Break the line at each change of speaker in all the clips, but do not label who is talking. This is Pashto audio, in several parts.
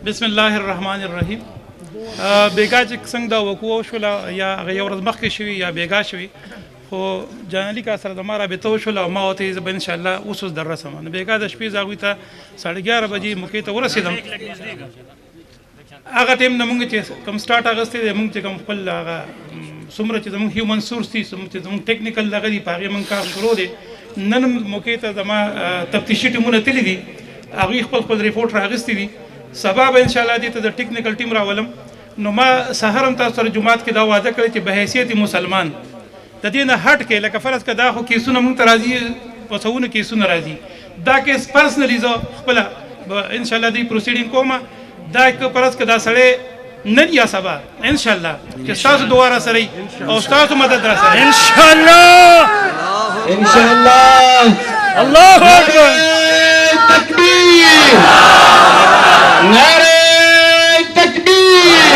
بسم الله الرحمن الرحیم. بیګا چې څنګه دا وقوع شوله یا هغه یو ورځ مخکې شوي یا بیګا شوي، خو جانالي کا سره زما رابطه وشوله او ما ورته زه به انشاءالله اوس در رسم. نو بیګا د شپې زه هغوی ته 11:30 بجې موقع ته ورسېدم. هغه ټایم نه مونږ چې کوم سټارټ اخیستی دی، مونږ چې کوم خپل هغه څومره چې زموږ هیومن سورس دي، چې زموږ ټیکنیکل دغه دي، په هغې مونږ کار شروع دی. نن موقع ته زما تفتیشي ټیمونه تللي دي، هغوی خپل ریپورټ راغستی دي. سبا به انشاءالله دې ته د ټیکنیکل ټیم راولم. نو ما سحر هم تاسو سره جمعات کې دا وعده کړی چې به حیثیت مسلمان د دې نه هټ کې، لکه فرض که دا خو کیسونه مونږ ته راځي، په سوونه کیسونه راځي، دا کیس پرسنلي زه خپله به انشاءالله دې پروسیډینګ کوم. دا که فرض که دا سړی نن یا سبا انشاءالله چې ستاسو دعا را سره او ستاسو مدد را سره
انشاءالله الله اکبر.
تکبیر، نعره تکبیر.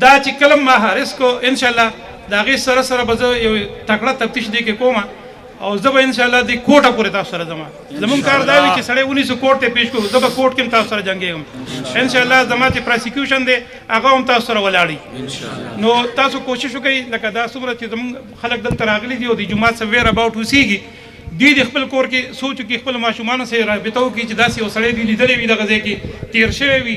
دا چې کلم ما حارس کو انشاءالله د هغې سره سره به زه یو تکړه تفتیش دې کې کوم او زه به انشاءالله دې کوټه پورې تاسو سره ځم. زمونږ کار دا وي چې سړی ونیسو کوټ ته پیش کړو، زه به کوټ کې هم تاسو سره جنګېږم انشاءالله. زما چې پروسیکیوشن دی هغه هم تاسو سره ولاړي. نو تاسو کوشش وکړئ لکه دا څومره چې زمونږ خلک دلته راغلي دي او د جومات څخه ویر اباؤټ اوسېږي، دوی د خپل کور کې سوچ وکړي، خپل ماشومانو سره رابطه وکړي چې داسې یو سړی دوی لیدلی وي دغه ځای کې تېر شوی وي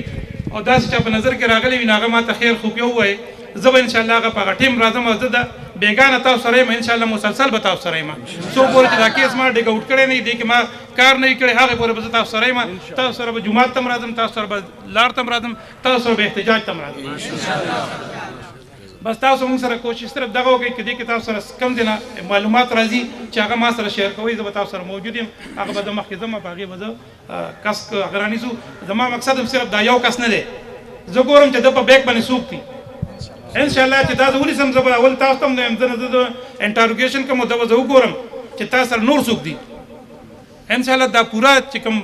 او داسې چا په نظر کې راغلی وي، نو هغه ما ته خیر خوبیا ووایي. زه به انشاءالله هغه په هغه ټیم راځم او زه د بیګانه تاسو سره یم انشاءالله، مسلسل به تاسو سره یم. څو پورې چې دا کیس ما ډیګ آوټ کړی نه وي، دې کې ما کار نه وي کړی، هغې پورې به زه تاسو سره یم. تاسو سره به جومات ته هم راځم، تاسو سره به لار ته هم راځم، تاسو سره به احتجاج ته هم راځم. بس تاسو موږ سره کوشش صرف دغه وکړئ چې دې کې تاسو سره کم دی نه معلومات راځي چې هغه ما سره شیر کوئ، زه به تاسو سره موجود یم. هغه به زه مخکې ځم، په هغې به زه کس هغه رانیسو. زما مقصد هم صرف دا یو کس نه دی، زه ګورم چې د په بیک باندې څوک دي انشاءالله. چې دا زه ونیسم، زه به اول تاسو ته هم نه یم، زه د انټروګیشن کوم دا به زه وګورم چې تاسو سره نور څوک دي انشاءالله. دا پورا چې کوم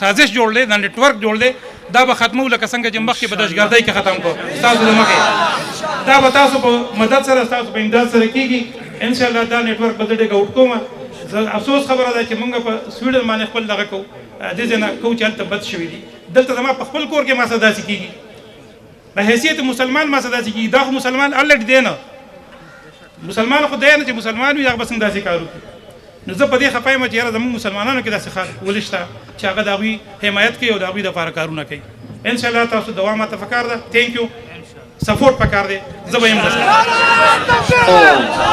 سازش جوړ دی، دا نیټورک جوړ دی، دا به ختمو لکه څنګه چې مخکې په دهشتګردۍ کې ختم کړو ستاسو د مخې. دا به تاسو په مدد سره، ستاسو په امداد سره کېږي انشاءالله. دا نیټورک به زه ډېر آوټ کوم. زه افسوس خبره ده چې مونږ په سویډن باندې خپل دغه کوو، دې ځای نه کوو چې هلته بد شوي دي. دلته زما په خپل کور کې ما سره داسې کېږي، په حیثیت مسلمان ما سره داسې کېږي. دا خو مسلمان الټ دی نه، مسلمان خو دی نه چې مسلمان وي هغه به څنګه داسې کار وکړي. نو زه په دې خفه یم چې یاره زموږ مسلمانانو کې داسې خلک ولې شته چې هغه د هغوی حمایت کوي او د هغوی دپاره کارونه کوي. انشاءالله تاسو دوا ماته پکار ده، تھینک یو، سپورټ پکار دی، زه به یم درسره.